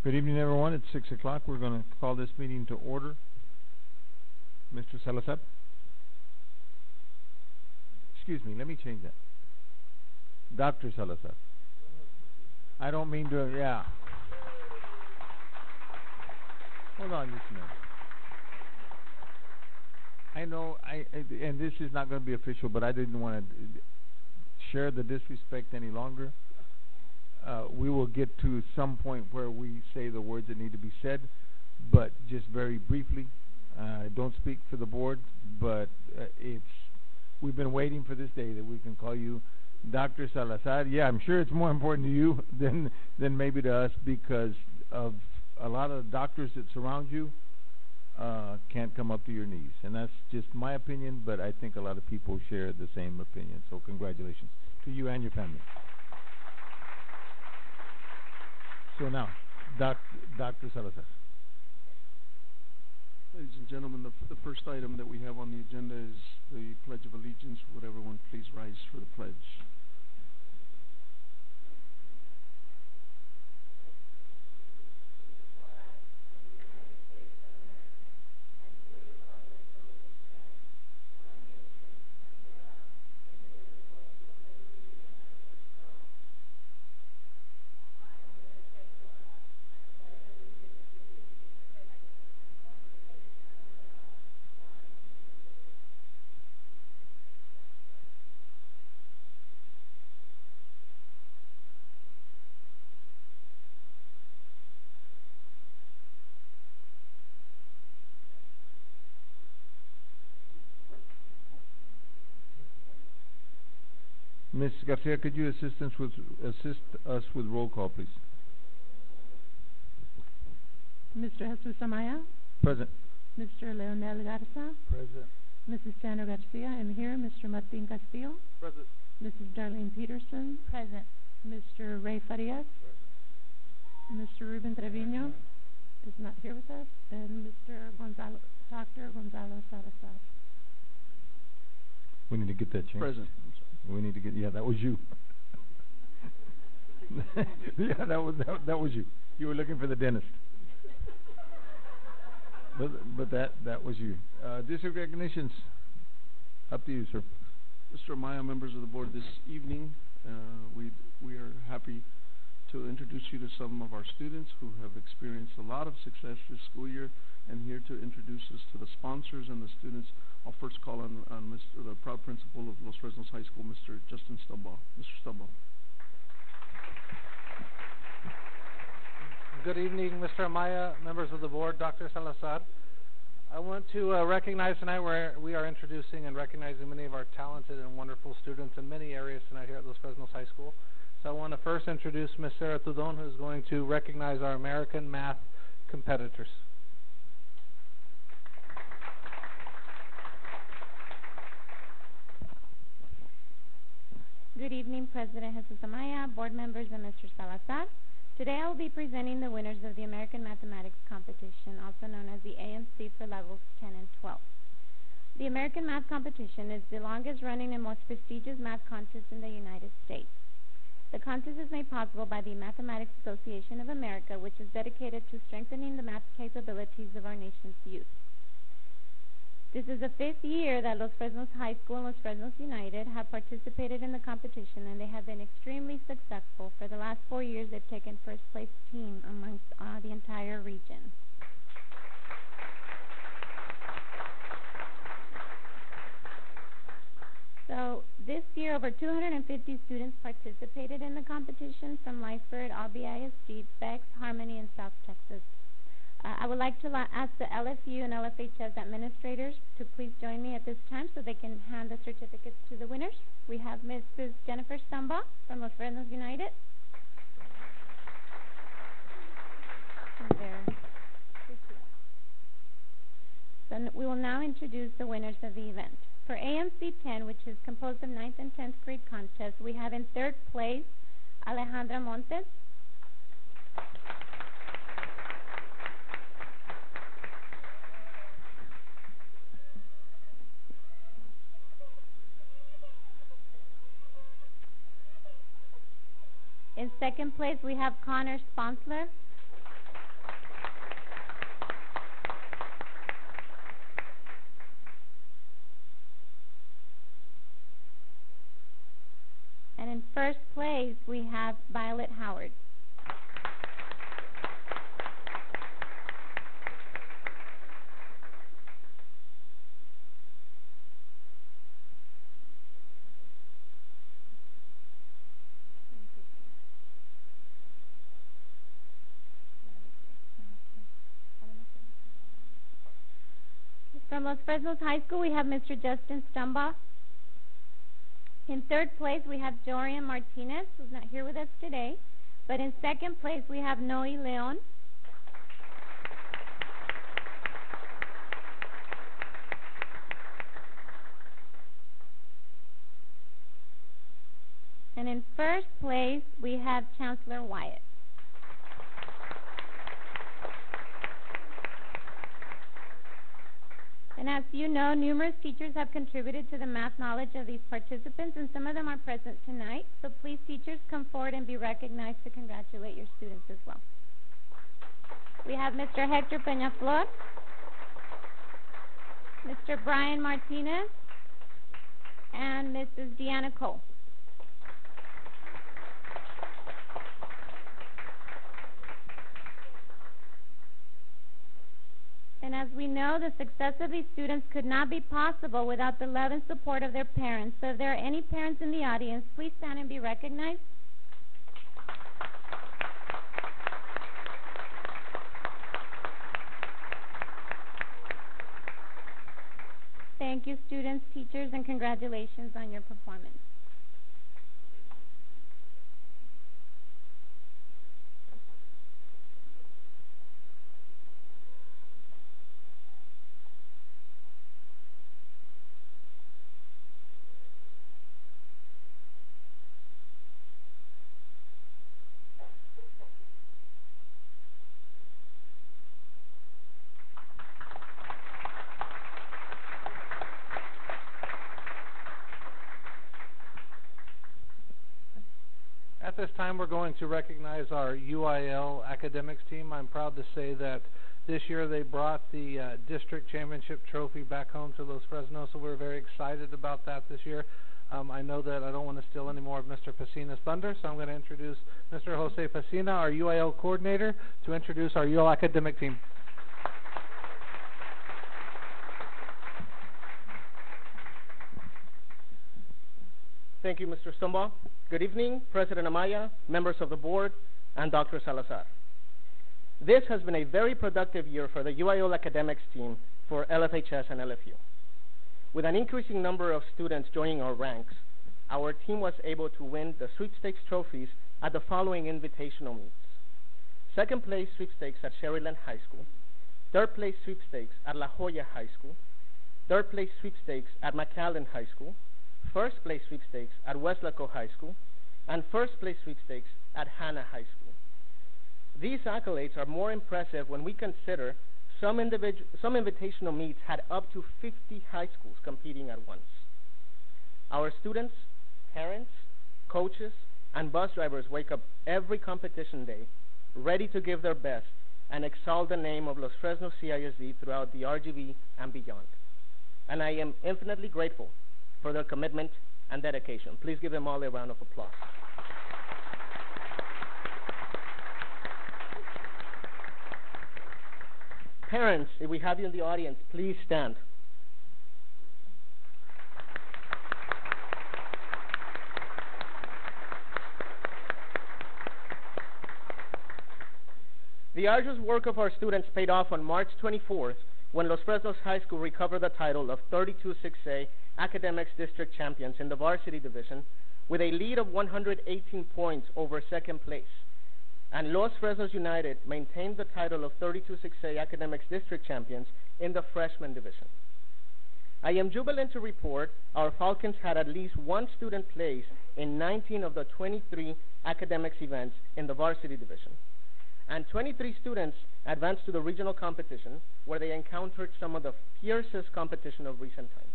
Good evening, everyone. It's 6 o'clock. We're going to call this meeting to order. Mr. Salazar? Excuse me, let me change that. Dr. Salazar. I don't mean to, yeah. Hold on just a minute. I know, and this is not going to be official, but I didn't want to share the disrespect any longer. We will get to some point where we say the words that need to be said, but just very briefly. I don't speak for the board, but we've been waiting for this day that we can call you Dr. Salazar. Yeah, I'm sure it's more important to you than maybe to us, because of a lot of the doctors that surround you can't come up to your knees. And that's just my opinion, but I think a lot of people share the same opinion. So congratulations to you and your family. So now, Dr. Salazar. Ladies and gentlemen, the first item that we have on the agenda is the Pledge of Allegiance. Would everyone please rise for the pledge? Ms. Garcia, could you assist us with roll call, please? Mr. Jesus Amaya? Present. Mr. Leonel Garza? Present. Mrs. Sandra Garcia, I'm here. Mr. Martin Castillo? Present. Mrs. Darlene Peterson? Present. Mr. Ray Farias? Mr. Ruben Trevino is not here with us. And Dr. Gonzalo Salazar. We need to get that changed. Present. We need to get, yeah, that was you. Yeah, that was you. You were looking for the dentist. But that was you. District recognitions. Up to you, sir. Mr. Amaya, members of the board, this evening we are happy to introduce you to some of our students who have experienced a lot of success this school year, and here to introduce us to the sponsors and the students. I'll first call on the proud principal of Los Fresnos High School, Mr. Justin Stumbaugh. Mr. Stumbaugh. Good evening, Mr. Amaya, members of the board, Dr. Salazar. I want to recognize tonight we are introducing and recognizing many of our talented and wonderful students in many areas tonight here at Los Fresnos High School. So I want to first introduce Ms. Sarah Tudon, who is going to recognize our American math competitors. Good evening, President Jesus Amaya, board members, and Mr. Salazar. Today I will be presenting the winners of the American Mathematics Competition, also known as the AMC for levels 10 and 12. The American Math Competition is the longest running and most prestigious math contest in the United States. The contest is made possible by the Mathematics Association of America, which is dedicated to strengthening the math capabilities of our nation's youth. This is the 5th year that Los Fresnos High School and Los Fresnos United have participated in the competition, and they have been extremely successful. For the last 4 years, they've taken first place team amongst the entire region. So this year, over 250 students participated in the competition from Lifeford, Albee ISD, Bex, Harmony, and South Texas. I would like to ask the LFU and LFHS administrators to please join me at this time so they can hand the certificates to the winners. We have Mrs. Jennifer Stumbaugh from Los Fresnos United. So we will now introduce the winners of the event. For AMC 10, which is composed of 9th and 10th grade contests, we have in 3rd place Alejandra Montes. In 2nd place, we have Connor Sponsler. first place, we have Violet Howard. From Los Fresnos High School, we have Mr. Justin Stumbaugh. In third place, we have Jorian Martinez, who's not here with us today. But in second place, we have Noe Leon. And in first place, we have Chancellor Wyatt. And as you know, numerous teachers have contributed to the math knowledge of these participants, and some of them are present tonight. So please, teachers, come forward and be recognized to congratulate your students as well. We have Mr. Hector Peñaflor, Mr. Brian Martinez, and Mrs. Deanna Cole. And as we know, the success of these students could not be possible without the love and support of their parents. So if there are any parents in the audience, please stand and be recognized. Thank you, students, teachers, and congratulations on your performance. At this time, we're going to recognize our UIL academics team. I'm proud to say that this year they brought the district championship trophy back home to Los Fresnos, so we're very excited about that this year. I know that I don't want to steal any more of Mr. Pacina's thunder, so I'm going to introduce Mr. Jose Pacina, our UIL coordinator, to introduce our UIL academic team. Thank you, Mr. Stumbaugh. Good evening, President Amaya, members of the board, and Dr. Salazar. This has been a very productive year for the UIL academics team for LFHS and LFU. With an increasing number of students joining our ranks, our team was able to win the sweepstakes trophies at the following invitational meets. Second place sweepstakes at Sherryland High School, third place sweepstakes at La Jolla High School, third place sweepstakes at McAllen High School, first place sweepstakes at Westlaco High School, and first place sweepstakes at Hanna High School. These accolades are more impressive when we consider some invitational meets had up to 50 high schools competing at once. Our students, parents, coaches, and bus drivers wake up every competition day ready to give their best and exalt the name of Los Fresnos CISD throughout the RGV and beyond. And I am infinitely grateful for their commitment and dedication. Please give them all a round of applause. Parents, if we have you in the audience, please stand. The arduous work of our students paid off on March 24th when Los Fresnos High School recovered the title of 32-6A Academics District Champions in the varsity division with a lead of 118 points over second place. And Los Fresnos United maintained the title of 32-6A Academics District Champions in the freshman division. I am jubilant to report our Falcons had at least one student place in 19 of the 23 academics events in the varsity division. And 23 students advanced to the regional competition where they encountered some of the fiercest competition of recent times.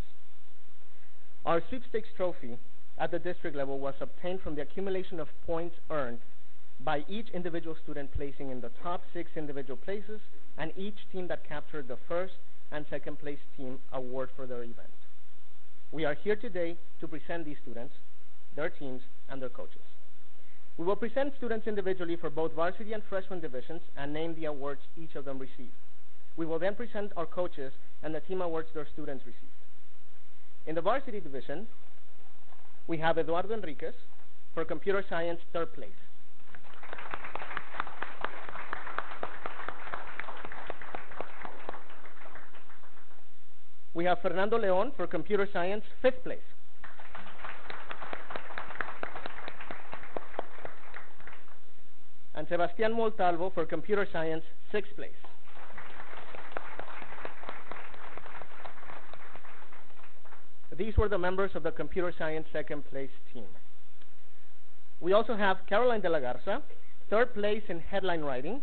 Our sweepstakes trophy at the district level was obtained from the accumulation of points earned by each individual student placing in the top 6 individual places and each team that captured the first and second place team award for their event. We are here today to present these students their teams, and their coaches. We will present students individually for both varsity and freshman divisions and name the awards each of them received. We will then present our coaches and the team awards their students received. In the varsity division, we have Eduardo Enriquez for computer science, 3rd place. We have Fernando Leon for computer science, 5th place. And Sebastián Montalvo for computer science, 6th place. These were the members of the computer science 2nd place team. We also have Caroline de la Garza, 3rd place in headline writing,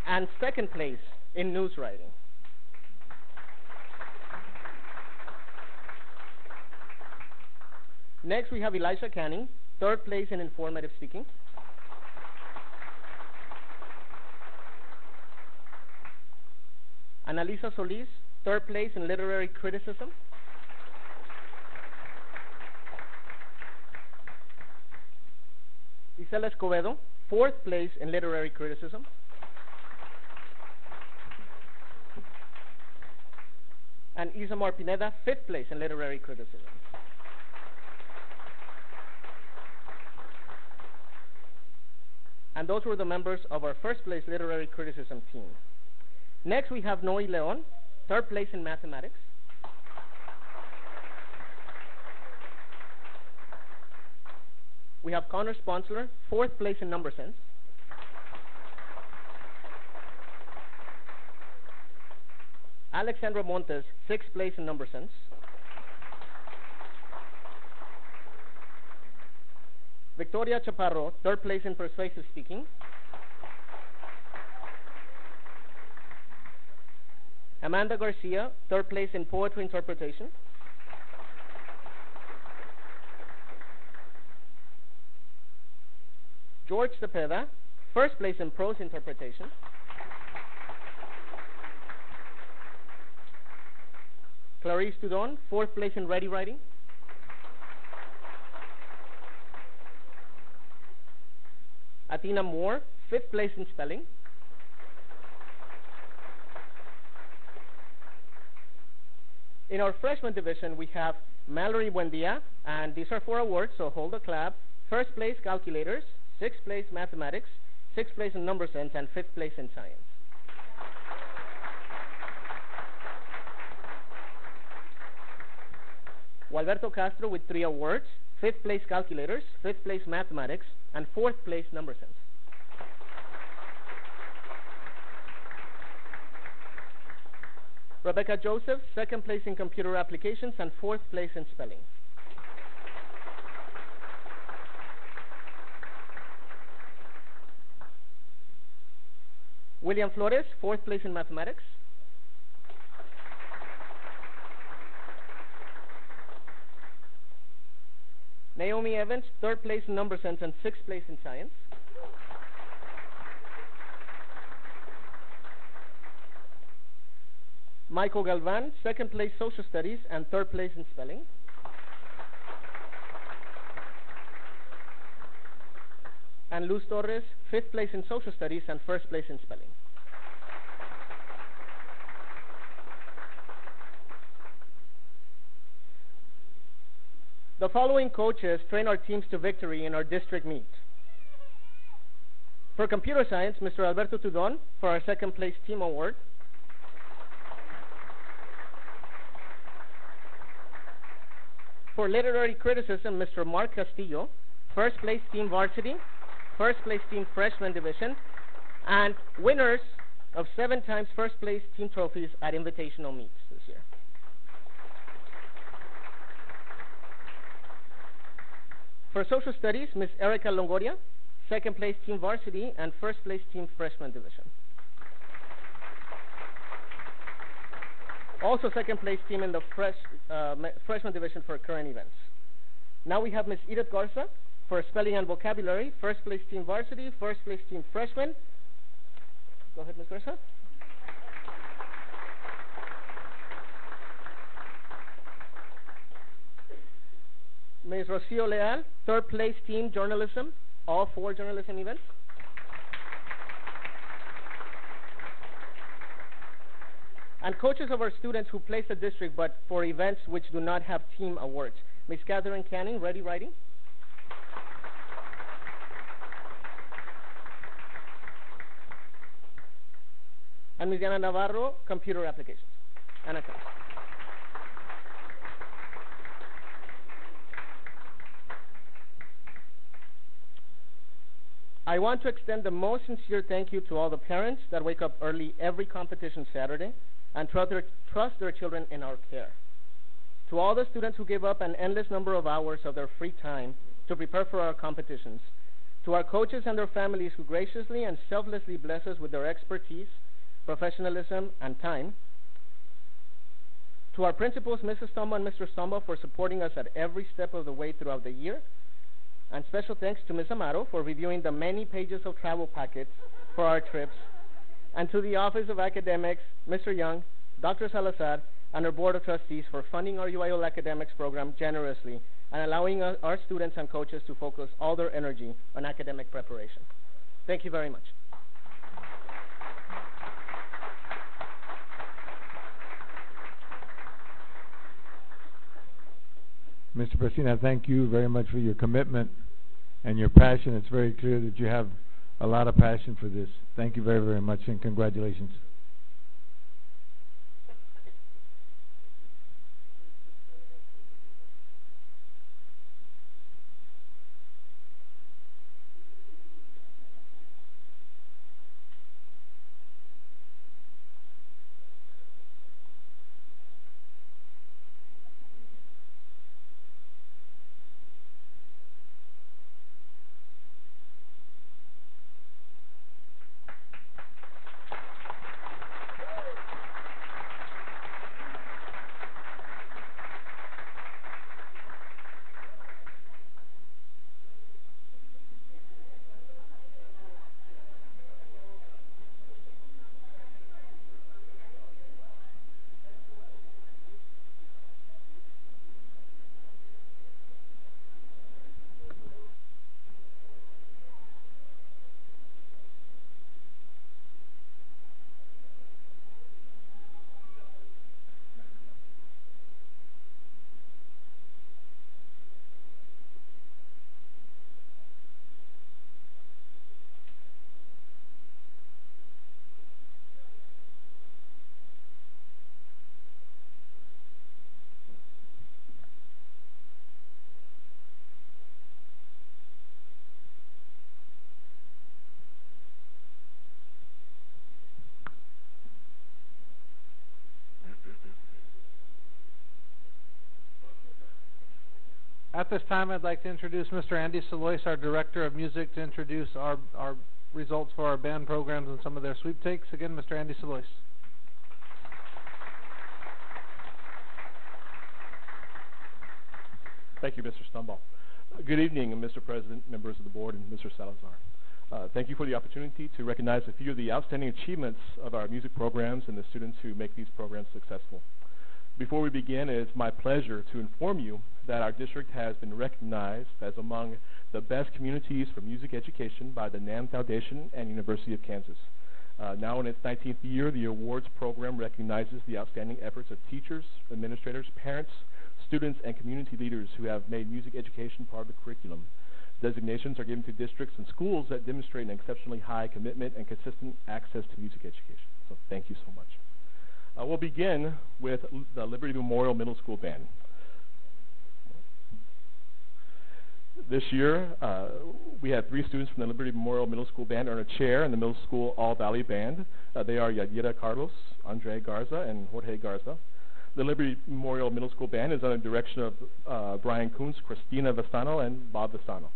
and 2nd place in news writing. Next, we have Elisha Canning, 3rd place in informative speaking. Analisa Solis, 3rd place in literary criticism. Isela Escobedo, 4th place in literary criticism. And Isamar Pineda, 5th place in literary criticism. And those were the members of our 1st place literary criticism team. Next, we have Noe Leon, 3rd place in mathematics. We have Connor Sponsler, 4th place in number sense. Alexandra Montes, 6th place in number sense. Victoria Chaparro, 3rd place in persuasive speaking. Amanda Garcia, 3rd place in poetry interpretation. George Cepeda, 1st place in prose interpretation. Clarice Tudon, 4th place in ready writing. Athena Moore, 5th place in spelling. In our freshman division, we have Mallory Buendia, and these are 4 awards, so hold a clap. 1st place calculators, 6th place mathematics, 6th place in number sense, and 5th place in science. Gualberto Castro with 3 awards, 5th place calculators, 5th place mathematics, and 4th place number sense. Rebecca Joseph, 2nd place in computer applications and 4th place in spelling. William Flores, 4th place in mathematics. Naomi Evans, 3rd place in number sense and 6th place in science. Michael Galvan, 2nd place social studies and 3rd place in spelling. And Luz Torres, 5th place in social studies and 1st place in spelling. The following coaches train our teams to victory in our district meet. For computer science, Mr. Alberto Tudon for our 2nd place team award. For literary criticism, Mr. Mark Castillo, 1st place team varsity, 1st place team freshman division, and winners of 7 times 1st place team trophies at invitational meets this year. For social studies, Ms. Erica Longoria, 2nd place team varsity and 1st place team freshman division. Also 2nd place team in the freshman division for current events. Now we have Ms. Edith Garza for spelling and vocabulary, 1st place team varsity, 1st place team freshman. Go ahead, Ms. Garza. . Ms. Rocio Leal, third place team journalism, all 4 journalism events. And coaches of our students who place the district but for events which do not have team awards. Ms. Catherine Canning, Ready Writing. And Ms. Diana Navarro, Computer Applications. Anna, come. I want to extend the most sincere thank you to all the parents that wake up early every competition Saturday and trust their children in our care. To all the students who give up an endless number of hours of their free time to prepare for our competitions. To our coaches and their families who graciously and selflessly bless us with their expertise, professionalism, and time. To our principals, Mrs. Stomba and Mr. Stomba, for supporting us at every step of the way throughout the year. And special thanks to Ms. Amaro for reviewing the many pages of travel packets for our trips. And to the Office of Academics, Mr. Young, Dr. Salazar, and our Board of Trustees for funding our UIL Academics program generously and allowing our students and coaches to focus all their energy on academic preparation. Thank you very much. Mr. Presina, thank you very much for your commitment and your passion. It's very clear that you have a lot of passion for this. Thank you very, very much, and congratulations. At this time, I'd like to introduce Mr. Andy Salois, our Director of Music, to introduce our results for our band programs and some of their sweepstakes. Again, Mr. Andy Salois. Thank you, Mr. Stumball. Good evening, Mr. President, members of the board, and Mr. Salazar. Thank you for the opportunity to recognize a few of the outstanding achievements of our music programs and the students who make these programs successful. Before we begin, it is my pleasure to inform you that our district has been recognized as among the best communities for music education by the NAM Foundation and University of Kansas. Now in its 19th year, the awards program recognizes the outstanding efforts of teachers, administrators, parents, students, and community leaders who have made music education part of the curriculum. Designations are given to districts and schools that demonstrate an exceptionally high commitment and consistent access to music education. So thank you so much. We'll begin with the Liberty Memorial Middle School Band. This year, we had 3 students from the Liberty Memorial Middle School Band earn a chair in the Middle School All-Valley Band. They are Yadira Carlos, Andre Garza, and Jorge Garza. The Liberty Memorial Middle School Band is under the direction of Brian Kuntz, Christina Vestano, and Bob Vestano.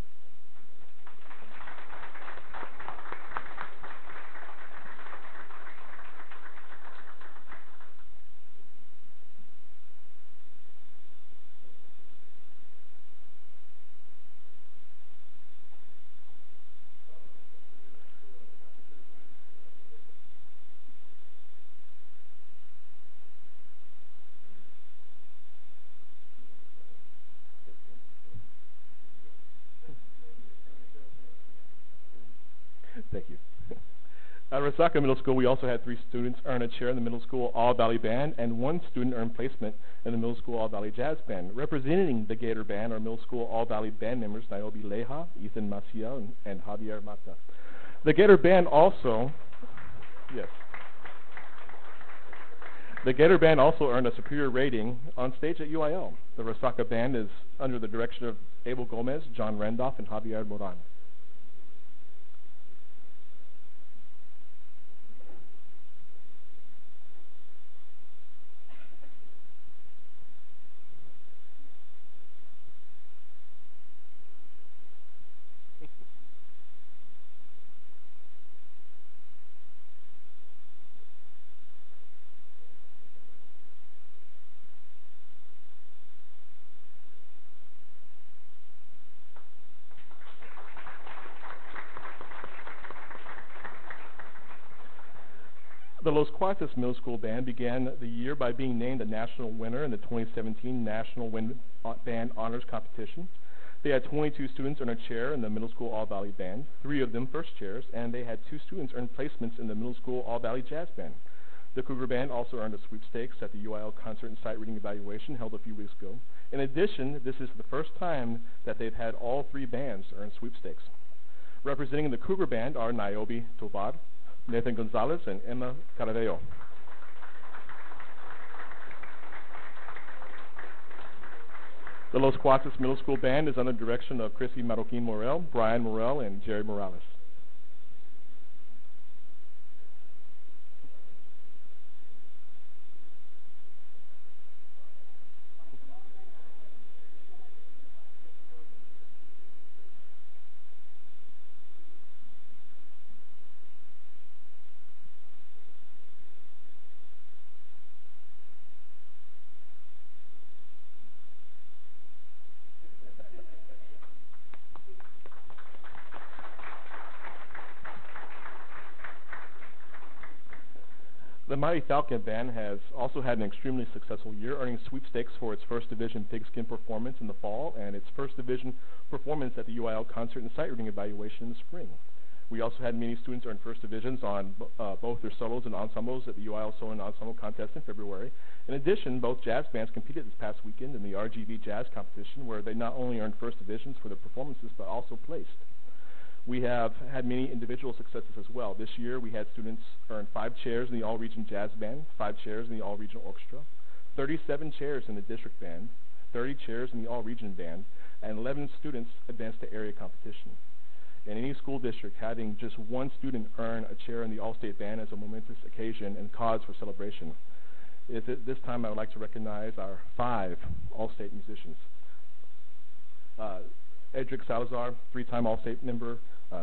At Resaca Middle School, we also had 3 students earn a chair in the Middle School All-Valley Band, and 1 student earned placement in the Middle School All-Valley Jazz Band. Representing the Gator Band are Middle School All-Valley Band members Niobe Leja, Ethan Maciel, and Javier Mata. The Gator Band also, yes. The Gator Band also earned a superior rating on stage at UIL. The Resaca Band is under the direction of Abel Gomez, John Randolph, and Javier Moran. The Los Cuartos Middle School Band began the year by being named a national winner in the 2017 National Band Honors Competition. They had 22 students earn a chair in the Middle School All-Valley Band, 3 of them first chairs, and they had 2 students earn placements in the Middle School All-Valley Jazz Band. The Cougar Band also earned a sweepstakes at the UIL Concert and Sight Reading Evaluation held a few weeks ago. In addition, this is the first time that they've had all 3 bands earn sweepstakes. Representing the Cougar Band are Niobe Tovar, Nathan Gonzalez, and Emma Caraveo. The Los Cuartos Middle School Band is under the direction of Chrissy Marroquin Morel, Brian Morel, and Jerry Morales. The Mighty Falcon Band has also had an extremely successful year, earning sweepstakes for its First Division Pigskin performance in the fall and its First Division performance at the UIL Concert and Sight Reading Evaluation in the spring. We also had many students earn First Divisions on both their solos and ensembles at the UIL Solo and Ensemble Contest in February. In addition, both jazz bands competed this past weekend in the RGV Jazz Competition, where they not only earned First Divisions for their performances, but also placed. We have had many individual successes as well. This year, we had students earn 5 chairs in the All-Region Jazz Band, 5 chairs in the All-Region Orchestra, 37 chairs in the District Band, 30 chairs in the All-Region Band, and 11 students advanced to area competition. In any school district, having just 1 student earn a chair in the All-State Band is a momentous occasion and cause for celebration. At this time, I would like to recognize our 5 All-State musicians. Edric Salazar, 3-time All-State member,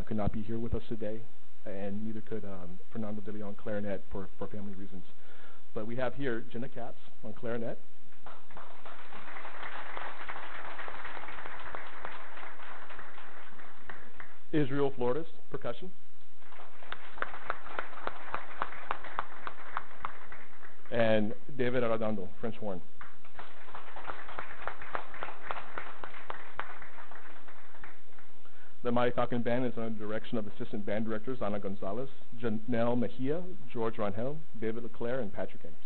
could not be here with us today, and neither could Fernando de Leon clarinet for family reasons. But we have here Jenna Katz on clarinet, Israel Flores, percussion, and David Arradondo, French horn. The Mighty Falcon Band is under the direction of Assistant Band Directors Ana Gonzalez, Janelle Mejia, George Rangel, David Leclerc, and Patrick Anderson.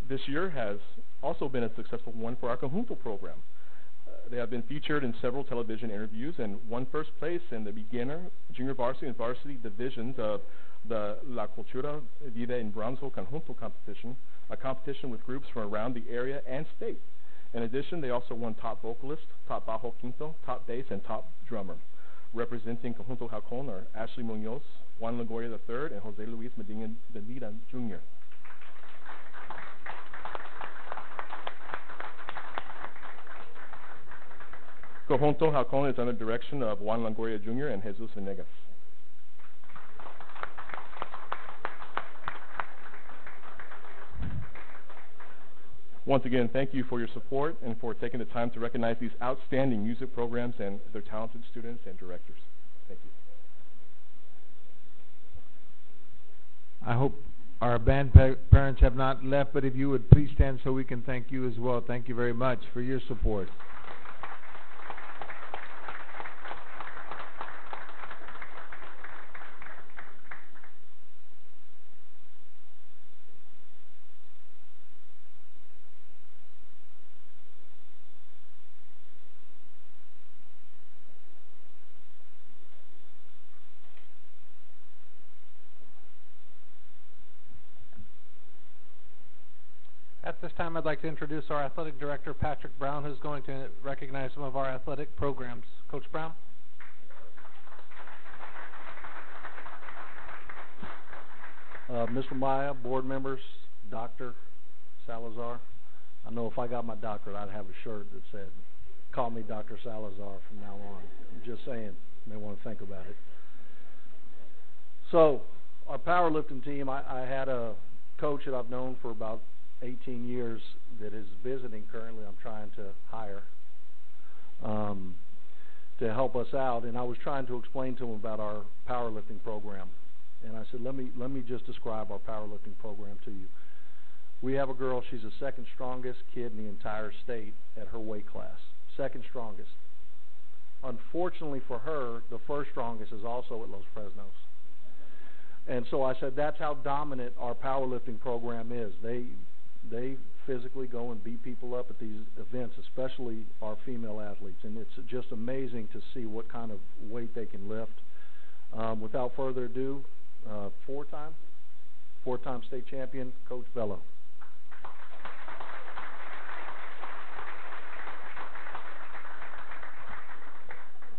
This year has also been a successful one for our Conjunto program. They have been featured in several television interviews and won first place in the beginner, junior varsity, and varsity divisions of the La Cultura Vive en Bronzo Conjunto competition, a competition with groups from around the area and state. In addition, they also won top vocalist, top bajo quinto, top bass, and top drummer. Representing Conjunto Jalcón are Ashley Munoz, Juan Longoria III, and Jose Luis Medina Jr. Conjunto Jalcón is under direction of Juan Longoria Jr. and Jesus Venegas. Once again, thank you for your support and for taking the time to recognize these outstanding music programs and their talented students and directors. Thank you. I hope our band parents have not left, but if you would please stand so we can thank you as well. Thank you very much for your support. At this time, I'd like to introduce our athletic director, Patrick Brown, who's going to recognize some of our athletic programs. Coach Brown. Mr. Maya, board members, Dr. Salazar. I know if I got my doctorate, I'd have a shirt that said, "Call me Dr. Salazar from now on." I'm just saying, you may want to think about it. So, our powerlifting team, I had a coach that I've known for about 18 years that is visiting currently. I'm trying to hire to help us out, and I was trying to explain to him about our powerlifting program. And I said, let me just describe our powerlifting program to you. We have a girl, she's the second strongest kid in the entire state at her weight class. Second strongest. Unfortunately for her, the first strongest is also at Los Fresnos. And so I said, that's how dominant our powerlifting program is. They physically go and beat people up at these events, especially our female athletes. And it's just amazing to see what kind of weight they can lift. Without further ado, four-time state champion, Coach Bello.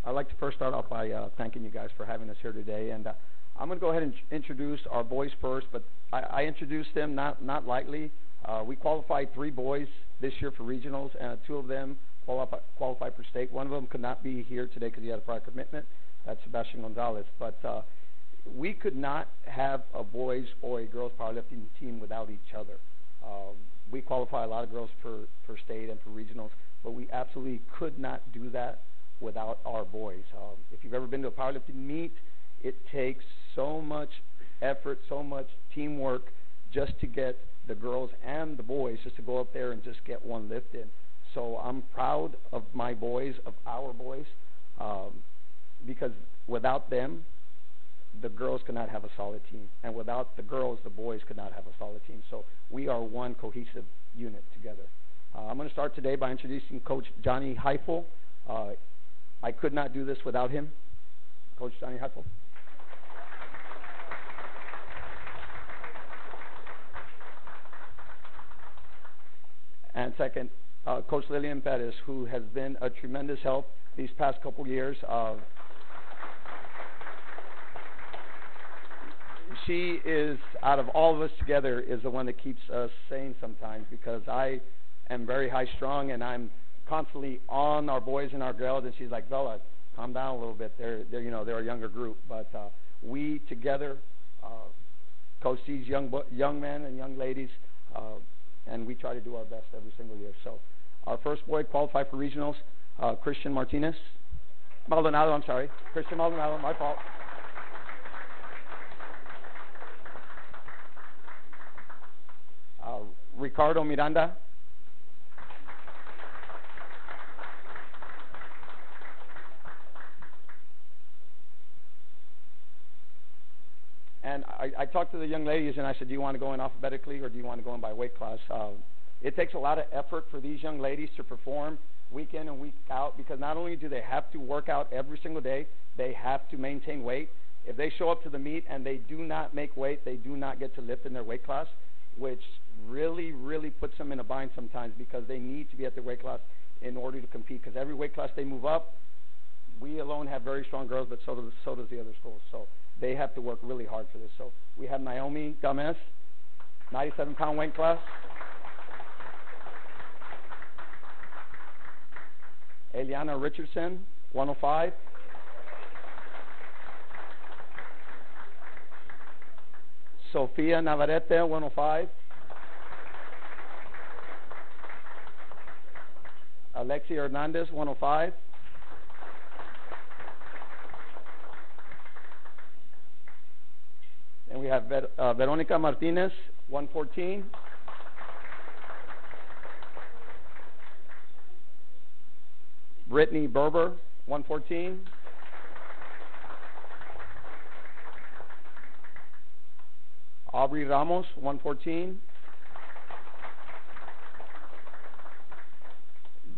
I'd like to first start off by thanking you guys for having us here today. And I'm going to go ahead and introduce our boys first, but I introduced them not lightly. We qualified 3 boys this year for regionals, and 2 of them qualified for state. One of them could not be here today because he had a prior commitment. That's Sebastian Gonzalez. But we could not have a boys or a girls powerlifting team without each other. We qualify a lot of girls for state and for regionals, but we absolutely could not do that without our boys. If you've ever been to a powerlifting meet, it takes so much effort, so much teamwork just to get the girls and the boys just to go up there and just get one lift in. So I'm proud of my boys, of our boys, because without them, the girls could not have a solid team. And without the girls, the boys could not have a solid team. So we are one cohesive unit together. I'm going to start today by introducing Coach Johnny Heifel. I could not do this without him. Coach Johnny Heifel. And second, Coach Lillian Perez, who has been a tremendous help these past couple years. She is, out of all of us together, is the one that keeps us sane sometimes, because I am very high-strung and I'm constantly on our boys and our girls, and she's like, "Bella, calm down a little bit. They're a younger group." But we together coach these young men and young ladies, and we try to do our best every single year. So our first boy qualified for regionals, Christian Maldonado, I'm sorry. Christian Maldonado, my fault. Ricardo Miranda. And I talked to the young ladies and I said, "Do you want to go in alphabetically or do you want to go in by weight class?" It takes a lot of effort for these young ladies to perform week in and week out, because not only do they have to work out every single day, they have to maintain weight. If they show up to the meet and they do not make weight, they do not get to lift in their weight class, which really, really puts them in a bind sometimes, because they need to be at their weight class in order to compete, because every weight class they move up, we alone have very strong girls, but so does the other schools. So they have to work really hard for this. So we have Naomi Gomez, 97-pound weight class. Eliana Richardson, 105. Sofia Navarrete, 105. Alexi Hernandez, 105. And we have Veronica Martinez, 114. Brittany Berber, 114. Aubrey Ramos, 114.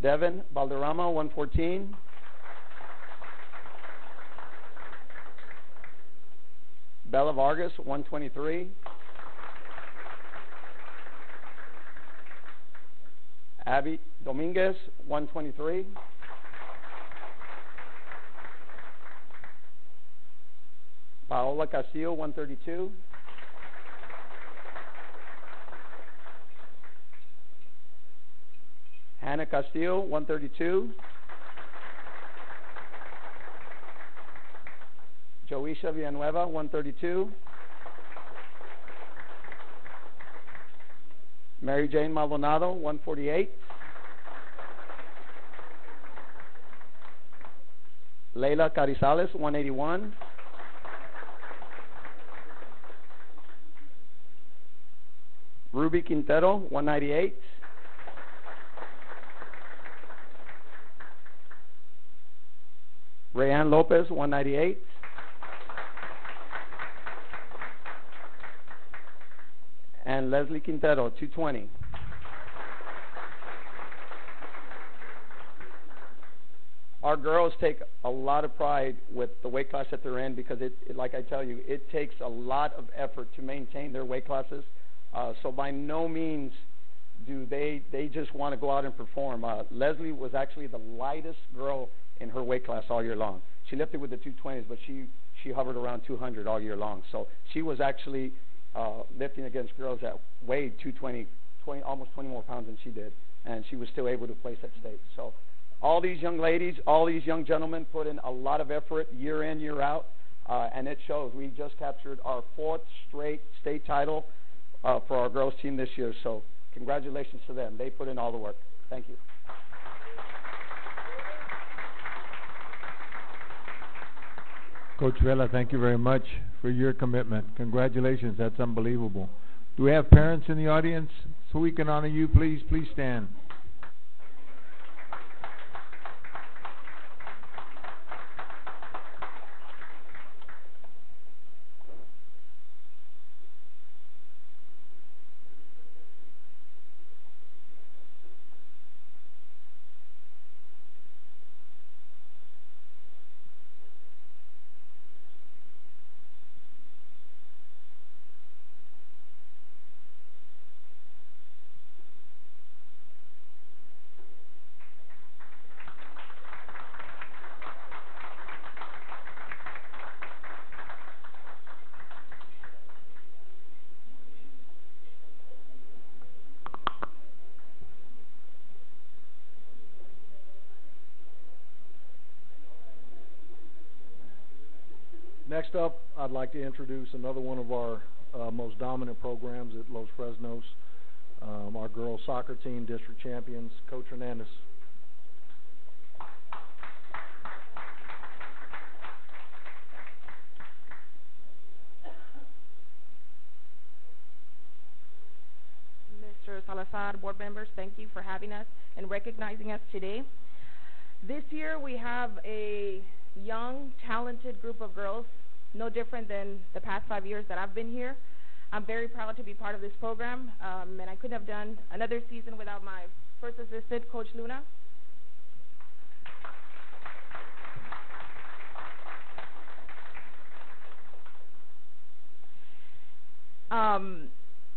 Devin Valderrama, 114. Bella Vargas, 123. Abby Dominguez, 123. Paola Castillo, 132. Hannah Castillo, 132. Joisha Villanueva, 132. Mary Jane Maldonado, 148. Leila Carizales, 181. Ruby Quintero, 198. Rayanne Lopez, 198. And Leslie Quintero, 220. Our girls take a lot of pride with the weight class that they're in, because like I tell you, it takes a lot of effort to maintain their weight classes. So by no means do they just want to go out and perform. Leslie was actually the lightest girl in her weight class all year long. She lifted with the 220s, but she hovered around 200 all year long. So she was actually lifting against girls that weighed 220, almost 20 more pounds than she did, and she was still able to place at state. So all these young ladies, all these young gentlemen put in a lot of effort year in, year out, and it shows. We just captured our 4th straight state title for our girls team this year, so congratulations to them. They put in all the work. Thank you. Coach Vela, thank you very much for your commitment. Congratulations, that's unbelievable. Do we have parents in the audience so we can honor you? Please stand. Next up, I'd like to introduce another one of our most dominant programs at Los Fresnos, our girls soccer team, district champions, Coach Hernandez. Mr. Salazar, board members, thank you for having us and recognizing us today. This year we have a young, talented group of girls, no different than the past 5 years that I've been here. I'm very proud to be part of this program, and I couldn't have done another season without my first assistant, Coach Luna.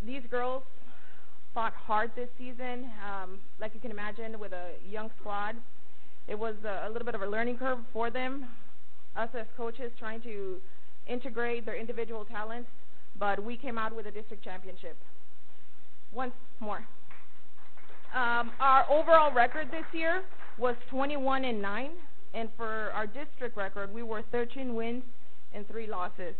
These girls fought hard this season. Like you can imagine, with a young squad, it was a little bit of a learning curve for them, us as coaches trying to integrate their individual talents, but we came out with a district championship. Once more. Our overall record this year was 21-9, and for our district record, we were 13 wins and 3 losses.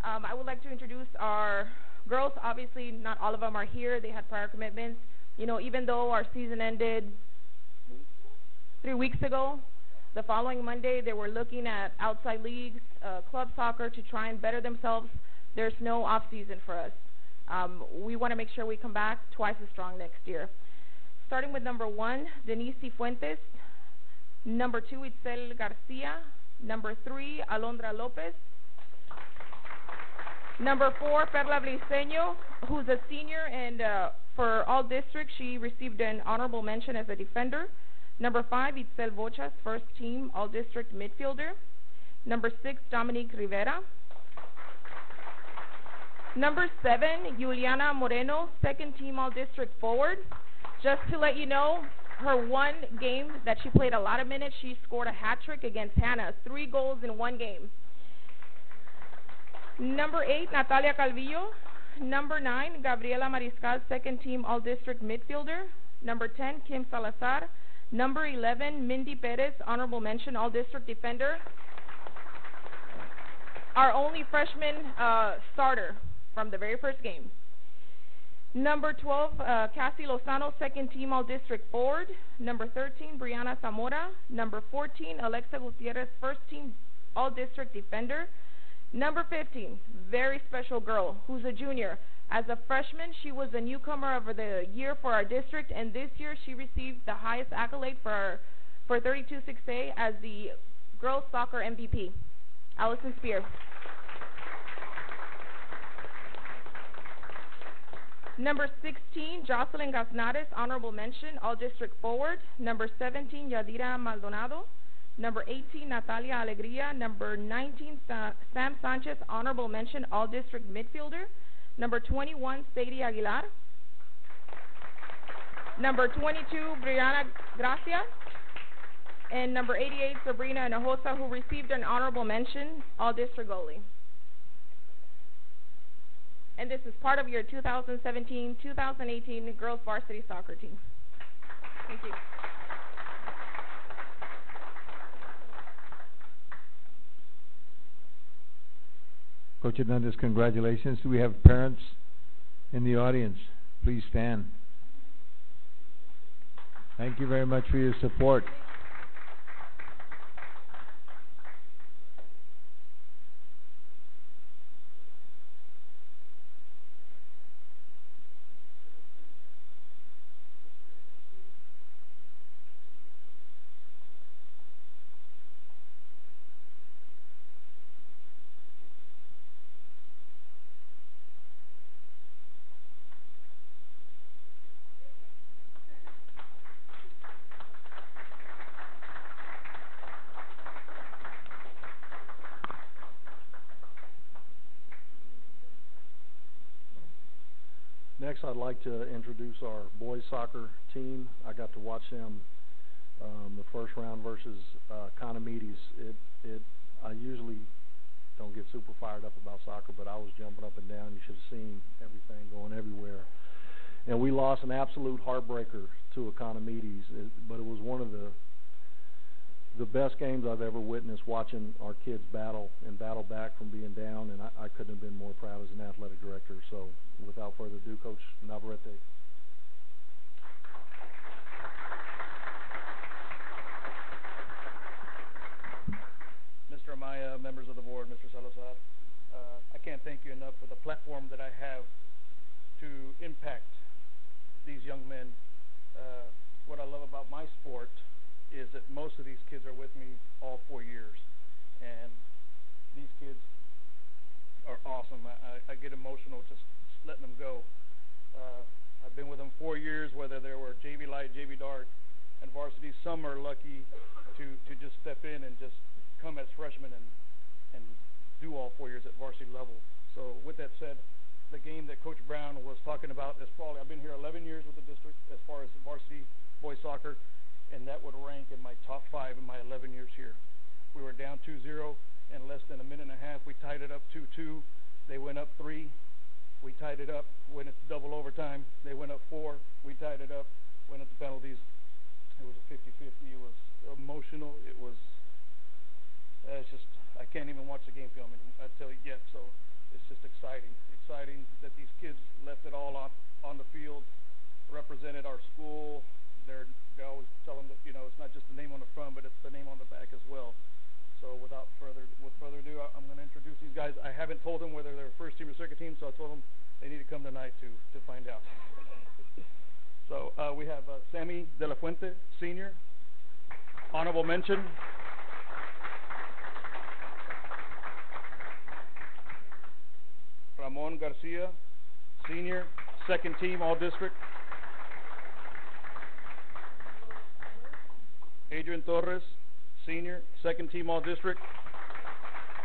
I would like to introduce our girls. Obviously, not all of them are here. They had prior commitments. You know, even though our season ended 3 weeks ago, the following Monday, they were looking at outside leagues, club soccer to try and better themselves. There's no off season for us. We want to make sure we come back twice as strong next year. Starting with number 1, Denise Cifuentes. Number 2, Itzel Garcia. Number 3, Alondra Lopez. Number 4, Perla Briseño, who's a senior, and for all districts, she received an honorable mention as a defender. Number 5, Itzel Bochas, first team all-district midfielder. Number 6, Dominique Rivera. Number 7, Juliana Moreno, second team all-district forward. Just to let you know, her one game that she played a lot of minutes, she scored a hat trick against Hannah, 3 goals in 1 game. Number 8, Natalia Calvillo. Number 9, Gabriela Mariscal, second team all-district midfielder. Number 10, Kim Salazar. Number 11, Mindy Perez, honorable mention all-district defender. Our only freshman starter from the very first game. Number 12, Cassie Lozano, second team all-district forward. Number 13, Brianna Zamora. Number 14, Alexa Gutierrez, first team all-district defender. Number 15, very special girl who's a junior. As a freshman, she was a newcomer of the year for our district, and this year she received the highest accolade for 32-6A as the girls soccer MVP, Allison Spear. Number 16, Jocelyn Gaznares, honorable mention, all-district forward. Number 17, Yadira Maldonado. Number 18, Natalia Alegria. Number 19, Sam Sanchez, honorable mention, all-district midfielder. Number 21, Sadie Aguilar. Number 22, Brianna Gracia. And number 88, Sabrina Hinojosa, who received an honorable mention, all-district goalie. And this is part of your 2017-2018 girls varsity soccer team. Thank you. Coach Hernandez, congratulations. Do we have parents in the audience? Please stand. Thank you very much for your support. Next, I'd like to introduce our boys soccer team. I got to watch them the first round versus Conomedes. I usually don't get super fired up about soccer, but I was jumping up and down. You should have seen everything going everywhere. And we lost an absolute heartbreaker to a Conomedes, but it was one of the best games I've ever witnessed, watching our kids battle back from being down, and I couldn't have been more proud as an athletic director. So without further ado, Coach Navarrete. Mr. Amaya, members of the board, Mr. Salazar, I can't thank you enough for the platform that I have to impact these young men. What I love about my sport is that most of these kids are with me all 4 years, and these kids are awesome. I get emotional just letting them go. I've been with them 4 years, whether they were JV light, JV dark, and varsity. Some are lucky to just step in and just come as freshmen and do all 4 years at varsity level. So with that said, the game that Coach Brown was talking about is probably, I've been here 11 years with the district as far as varsity boys soccer, and that would rank in my top 5 in my 11 years here. We were down 2-0 in less than a minute and a half. We tied it up 2-2. They went up 3. We tied it up, went into double overtime. They went up 4. We tied it up, went into penalties. It was a 50-50. It was emotional. It was, it's just, I can't even watch the game film anymore, I tell you yet. So it's just exciting that these kids left it all on the field, represented our school. They always tell them that, you know, it's not just the name on the front, but it's the name on the back as well. So with further ado, I'm going to introduce these guys. I haven't told them whether they're first team or second team, so I told them they need to come tonight to find out. So we have Sammy De La Fuente, senior, honorable mention. Ramon Garcia, senior, second team all-district. Adrian Torres, senior, second team all-district,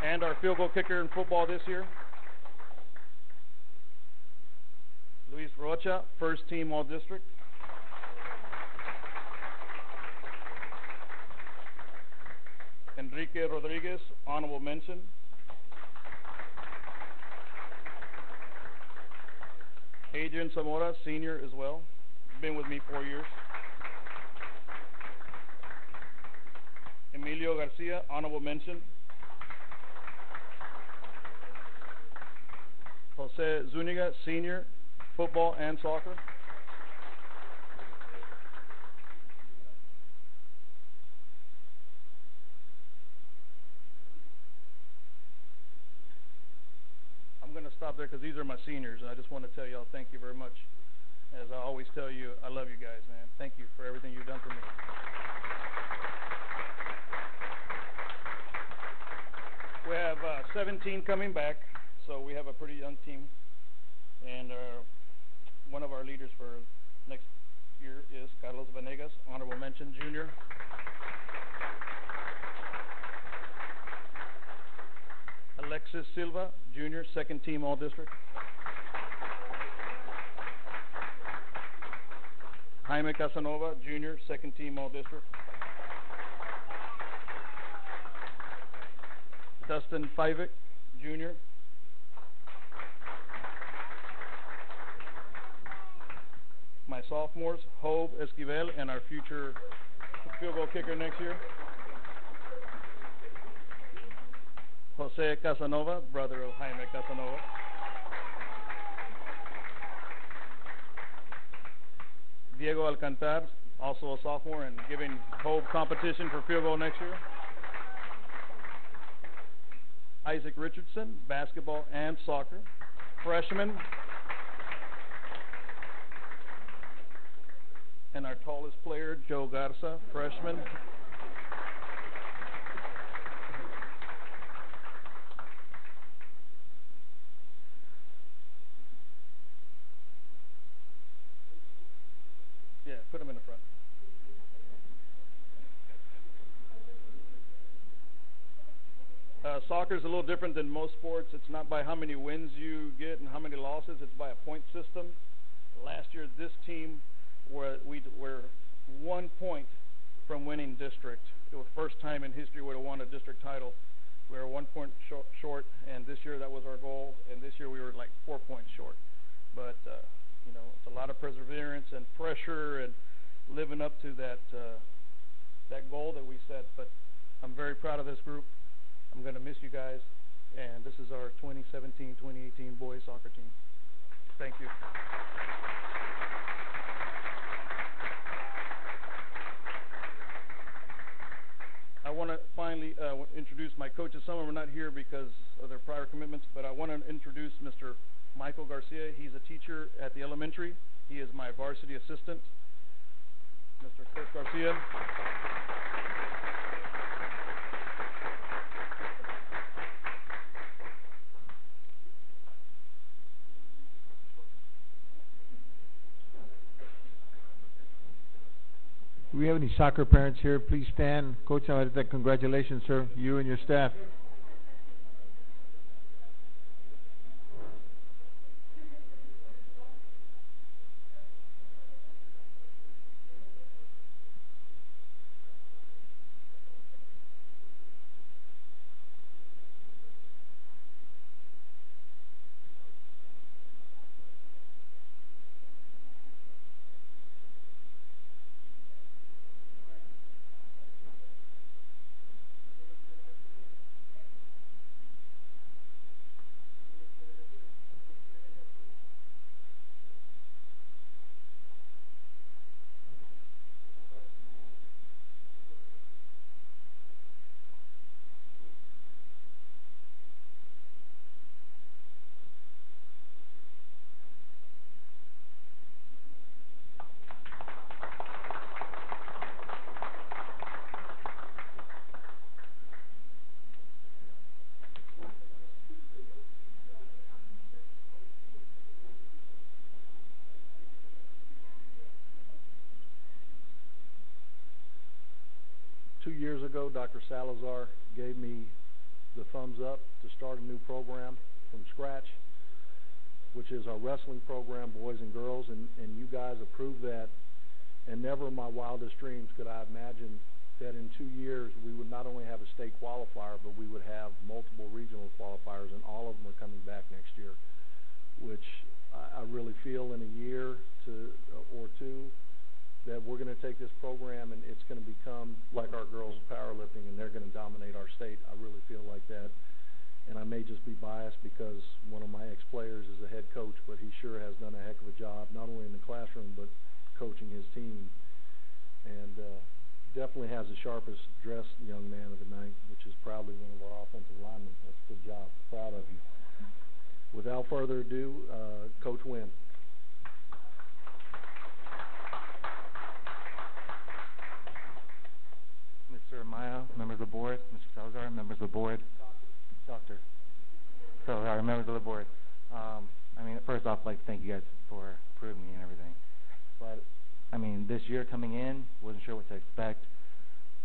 and our field goal kicker in football this year. Luis Rocha, first team all-district. Enrique Rodriguez, honorable mention. Adrian Zamora, senior as well, been with me 4 years. Emilio Garcia, honorable mention. Jose Zuniga, senior, football and soccer. I'm going to stop there because these are my seniors, and I just want to tell y'all thank you very much. As I always tell you, I love you guys, man. Thank you for everything you've done for me. We have 17 coming back, so we have a pretty young team. And one of our leaders for next year is Carlos Venegas, honorable mention, junior. Alexis Silva, junior, second team all-district. Jaime Casanova, junior, second team all-district. Dustin Fivick, junior. My sophomores, Job Esquivel, and our future field goal kicker next year. Jose Casanova, brother of Jaime Casanova. Diego Alcantar, also a sophomore and giving Job competition for field goal next year. Isaac Richardson, basketball and soccer, freshman. And our tallest player, Joe Garza, freshman. Yeah, put him in the front. Soccer is a little different than most sports. It's not by how many wins you get and how many losses. It's by a point system. Last year, this team were 1 point from winning district. It was the first time in history we would have won a district title. We were 1 point short, and this year that was our goal. And this year we were like 4 points short. But you know, it's a lot of perseverance and pressure and living up to that goal that we set. But I'm very proud of this group. I'm going to miss you guys, and this is our 2017-2018 boys soccer team. Thank you. I want to finally introduce my coaches. Some of them are not here because of their prior commitments, but I want to introduce Mr. Michael Garcia. He's a teacher at the elementary. He is my varsity assistant. Mr. Chris Garcia. we have any soccer parents here? Please stand. Coach Navarrete, congratulations, sir, you and your staff. 2 years ago, Dr. Salazar gave me the thumbs up to start a new program from scratch, which is our wrestling program, boys and girls, and you guys approved that. And never in my wildest dreams could I imagine that in 2 years we would not only have a state qualifier, but we would have multiple regional qualifiers, and all of them are coming back next year, which I really feel in a year or two that we're going to take this program and it's going to become like our girls powerlifting, and they're going to dominate our state. I really feel like that. And I may just be biased because one of my ex-players is a head coach, but he sure has done a heck of a job, not only in the classroom, but coaching his team. And definitely has the sharpest dressed young man of the night, which is proudly one of our offensive linemen. That's a good job. Proud of you. Without further ado, Coach Wynn. Mr. Amaya, members of the board, Mr. Salazar, members of the board, Doctor. So, members of the board. I mean, first off, I'd like to thank you guys for approving me and everything. But, I mean, this year coming in, wasn't sure what to expect.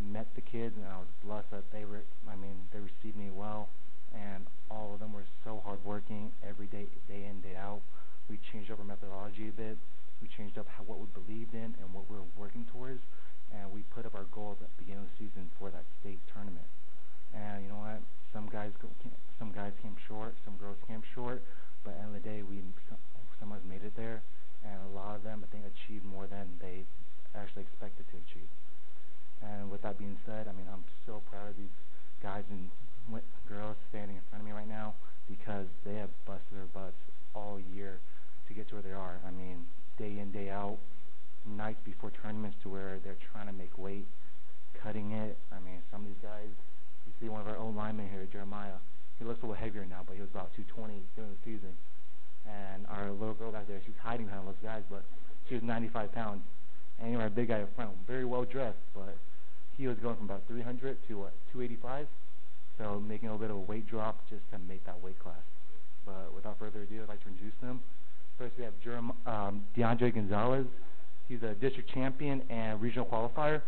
Met the kids, and I was blessed that they received me well. And all of them were so hardworking every day, day in, day out. We changed up our methodology a bit. We changed up what we believed in and what we were working towards. And we put up our goal at the beginning of the season for that state tournament. And you know what? Some guys came short, some girls came short, but at the end of the day, some of us made it there, and a lot of them, I think, achieved more than they actually expected to achieve. And with that being said, I mean, I'm so proud of these guys and girls standing in front of me right now, because they have busted their butts all year to get to where they are. I mean, day in, day out, nights before tournaments to where they're trying to make weight, cutting it. I mean, some of these guys, you see one of our old linemen here, Jeremiah, he looks a little heavier now, but he was about 220 during the season. And our little girl back there, she's hiding behind those guys, but she was 95 pounds. And you know, our big guy up front, very well dressed, but he was going from about 300 to 285. So making a little bit of a weight drop just to make that weight class. But without further ado, I'd like to introduce them. First, we have DeAndre Gonzalez. He's a district champion and regional qualifier.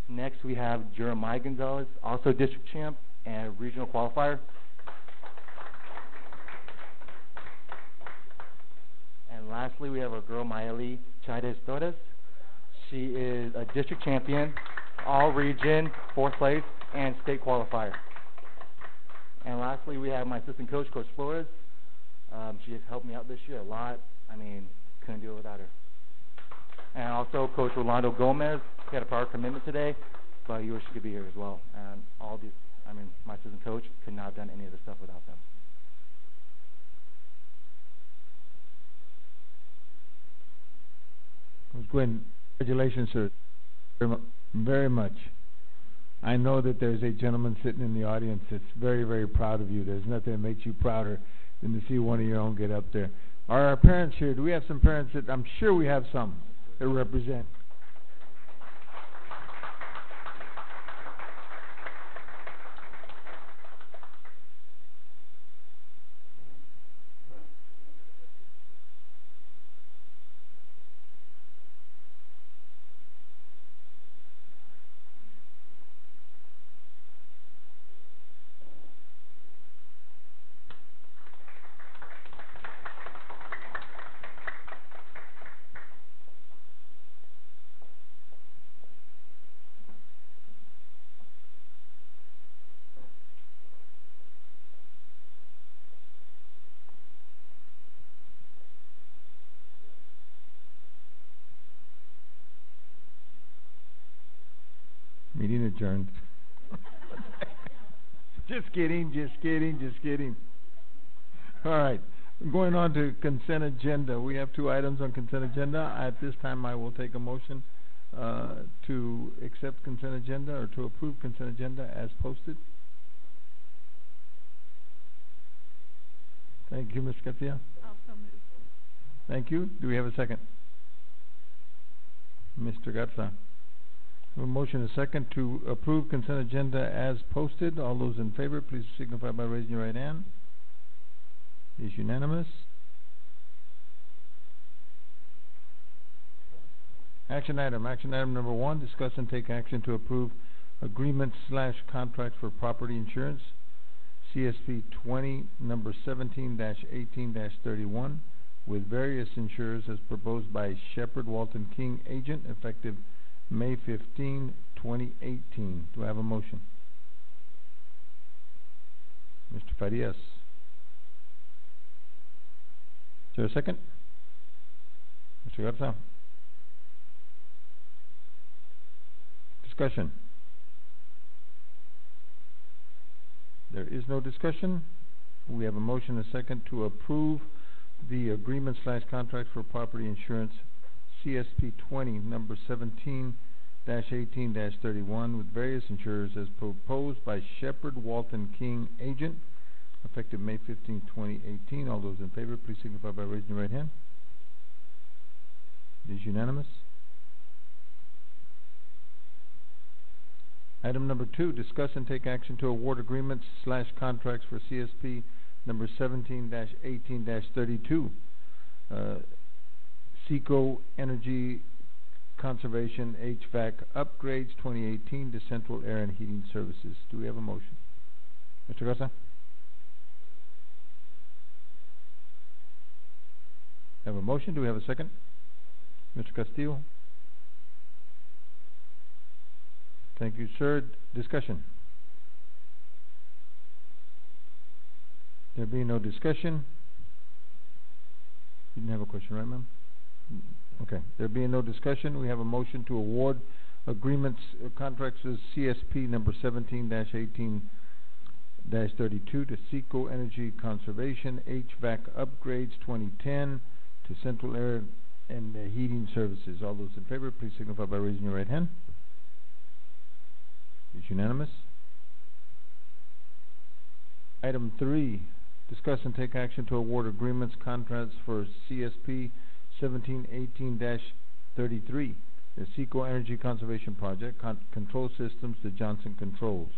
Next, we have Jeremiah Gonzalez, also district champ and regional qualifier. And lastly, we have our girl, Mayeli Chávez Torres. She is a district champion, all region, 4th place, and state qualifier. And lastly, we have my assistant coach, Coach Flores. She has helped me out this year a lot. I mean, couldn't do it without her. And also Coach Rolando Gomez. He had a prior commitment today, but he wished he could be here as well. And all these, I mean, my assistant coach could not have done any of this stuff without them. Coach Gwynn, congratulations, sir, very much. I know that there's a gentleman sitting in the audience that's very, very proud of you. There's nothing that makes you prouder than to see one of your own get up there. Are our parents here? Do we have some parents that, I'm sure we have some, that represent? adjourned. Just kidding, just kidding, just kidding. All right, going on to consent agenda. We have 2 items on consent agenda. At this time, I will take a motion to accept consent agenda or to approve consent agenda as posted. Thank you, Ms. Garcia. Also moved. Thank you. Do we have a second? Mr. Garza. A motion and a second to approve consent agenda as posted. All those in favor, please signify by raising your right hand. It is unanimous. Action item number 1, discuss and take action to approve agreements/contracts for property insurance, CSP 20, number 17-18-31, with various insurers as proposed by Shepherd Walton King, agent, effective May 15, 2018. Do I have a motion? Mr. Farias. Is there a second? Mr. Garza. Discussion. There is no discussion. We have a motion and a second to approve the agreement/contract for property insurance, CSP 20, number 17-18-31, with various insurers as proposed by Shepherd Walton King, agent, effective May 15, 2018. All those in favor, please signify by raising your right hand. It is unanimous. Item number 2, discuss and take action to award agreements/contracts for CSP number 17-18-32, Seco Energy Conservation HVAC upgrades 2018 to Central Air and Heating Services. Do we have a motion? Mr. Garza? Have a motion. Do we have a second? Mr. Castillo? Thank you, sir. Discussion. There being no discussion. You didn't have a question, right, ma'am? Okay. There being no discussion, we have a motion to award agreements, contracts with CSP number 17-18-32 to Seco Energy Conservation HVAC upgrades 2010 to Central Air and Heating Services. All those in favor, please signify by raising your right hand. It's unanimous. Item 3, discuss and take action to award agreements, contracts for CSP 17-18-33, the Seco Energy Conservation Project, control systems to Johnson Controls.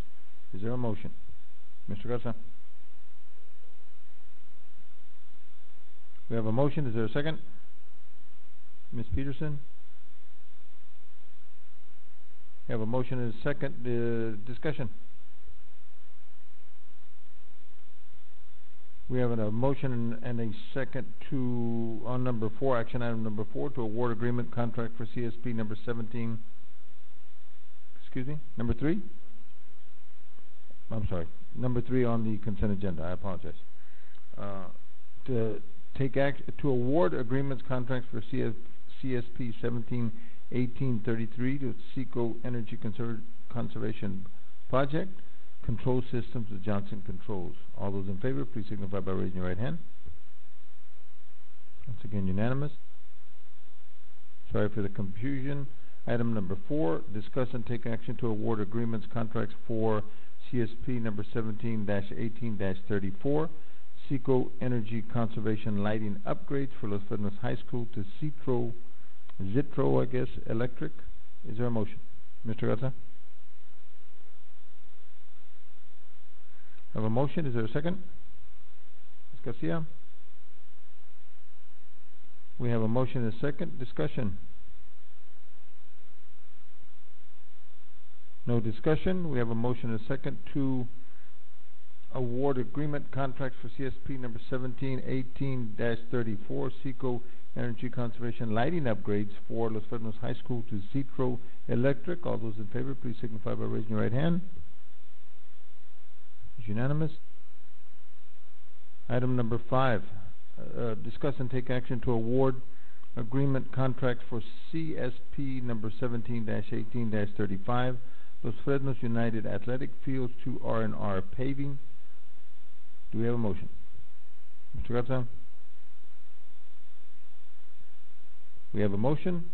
Is there a motion? Mr. Garza? We have a motion. Is there a second? Ms. Peterson? We have a motion and a second. Discussion. We have a motion and a second to, on number 4, action item number 4, to award agreement contract for CSP number 17, number 3? I'm sorry, number 3 on the consent agenda. I apologize. To award agreements, contracts for CSP 17-18-33 to Seco Energy Conservation Project, control systems with Johnson Controls. All those in favor, please signify by raising your right hand. Once again, unanimous. Sorry for the confusion. Item number 4, discuss and take action to award agreements, contracts for CSP number 17-18-34, Seco Energy Conservation lighting upgrades for Los Fernos High School to Zitro, I guess, Electric. Is there a motion? Mr. Garza? I have a motion. Is there a second? Ms. Garcia? We have a motion and a second. Discussion. No discussion. We have a motion and a second to award agreement contracts for CSP number 17-18-34, Seco Energy Conservation lighting upgrades for Los Fernos High School to Zitro Electric. All those in favor, please signify by raising your right hand. It's unanimous. Item number 5, discuss and take action to award agreement contract for CSP number 17-18-35, Los Fresnos United Athletic Fields to R&R Paving. Do we have a motion? Mr. Garza? We have a motion.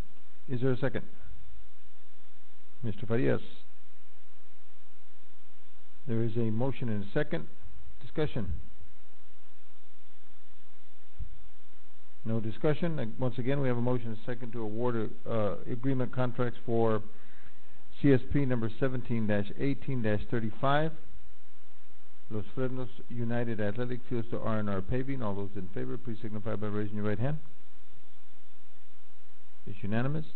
Is there a second? Mr. Farias? There is a motion and a second. Discussion. No discussion. Once again, we have a motion and a second to award agreement contracts for CSP number 17-18-35. Los Fresnos United Athletic Fields to R&R Paving. All those in favor, please signify by raising your right hand. It's unanimous.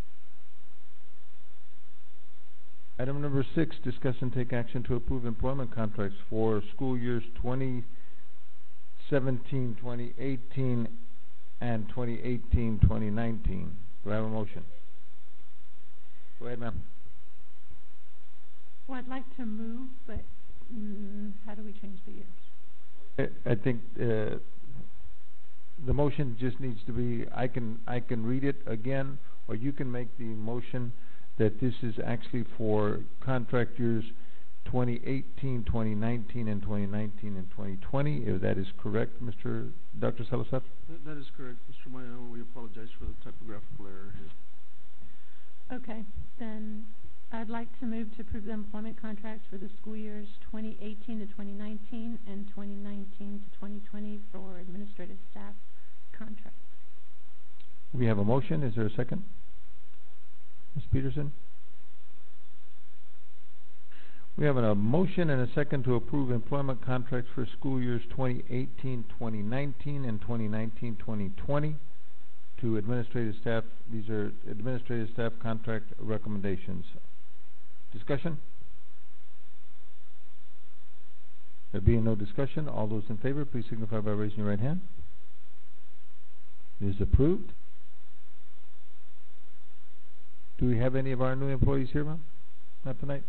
Item number 6, discuss and take action to approve employment contracts for school years 2017, 2018, and 2018, 2019. Do I have a motion? Go ahead, ma'am. Well, I'd like to move, but how do we change the years? I think the motion just needs to be, I can read it again, or you can make the motion that this is actually for contract years 2018, 2019, and 2019 and 2020. If that is correct, Dr. Salazar? That is correct, Mr. Maya. We apologize for the typographical error here. Okay, then I'd like to move to approve the employment contracts for the school years 2018 to 2019 and 2019 to 2020 for administrative staff contracts. We have a motion. Is there a second? Ms. Peterson? We have a motion and a second to approve employment contracts for school years 2018, 2019, and 2019, 2020 to administrative staff. These are administrative staff contract recommendations. Discussion? There being no discussion, all those in favor, please signify by raising your right hand. It is approved. Do we have any of our new employees here, ma'am? Not tonight?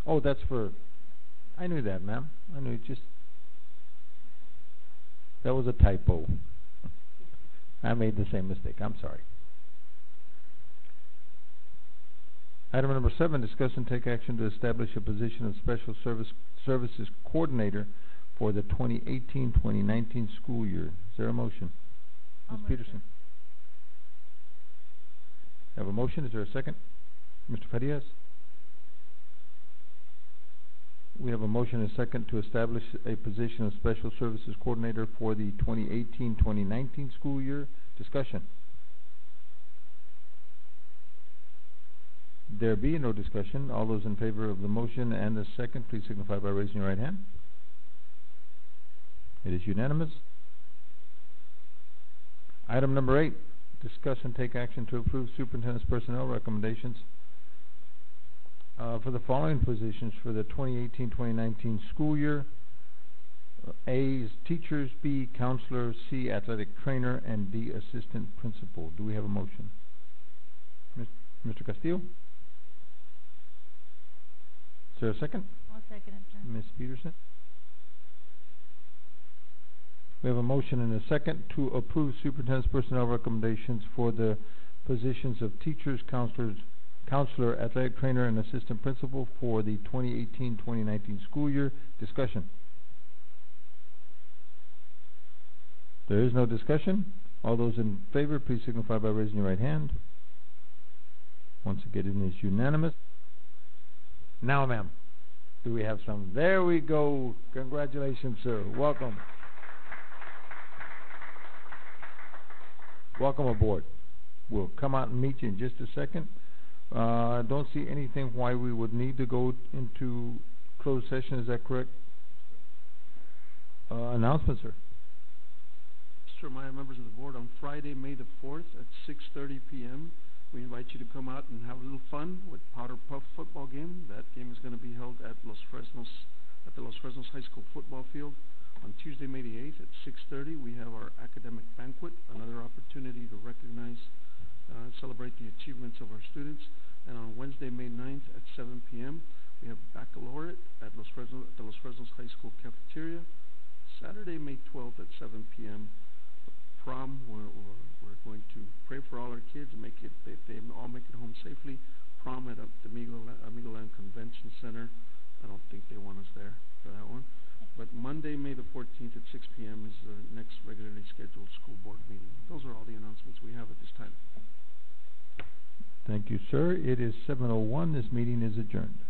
Oh, that's for... I knew that, ma'am. I knew it just... That was a typo. I made the same mistake. I'm sorry. Item number 7, discuss and take action to establish a position of special services coordinator for the 2018-2019 school year. Is there a motion? Ms. Peterson? Have a motion. Is there a second? Mr. Farias? We have a motion and a second to establish a position of special services coordinator for the 2018-2019 school year. Discussion. There being no discussion, all those in favor of the motion and the second, please signify by raising your right hand. It is unanimous. Item number 8, discuss and take action to approve superintendent's personnel recommendations for the following positions for the 2018-2019 school year. A is teachers, B counselor, C athletic trainer, and D assistant principal. Do we have a motion? Mr. Castillo? Is there a second? I'll second it, sir. Ms. Peterson? We have a motion and a second to approve superintendent's personnel recommendations for the positions of teachers, counselor, athletic trainer, and assistant principal for the 2018-2019 school year. Discussion. There is no discussion. All those in favor, please signify by raising your right hand. Once again, it is unanimous. Now, ma'am, do we have some? There we go. Congratulations, sir. Welcome. Welcome aboard. We'll come out and meet you in just a second. Don't see anything why we would need to go into closed session. Is that correct? Announcement, sir. Mr. Maya, members of the board, on Friday, May the 4th at 6:30 p.m., we invite you to come out and have a little fun with Powder Puff football game. That game is going to be held at the Los Fresnos High School football field. On Tuesday, May the 8th at 6:30, we have our academic banquet, another opportunity to recognize and celebrate the achievements of our students. And on Wednesday, May 9th at 7 p.m., we have baccalaureate at the Los Fresnos High School cafeteria. Saturday, May 12th at 7 p.m., prom, where we're going to pray for all our kids and they all make it home safely. prom at the Amigo Land Convention Center. I don't think they want us there for that one. But Monday, May the 14th at 6 p.m. is the next regularly scheduled school board meeting. Those are all the announcements we have at this time. Thank you, sir. It is 7:01. This meeting is adjourned.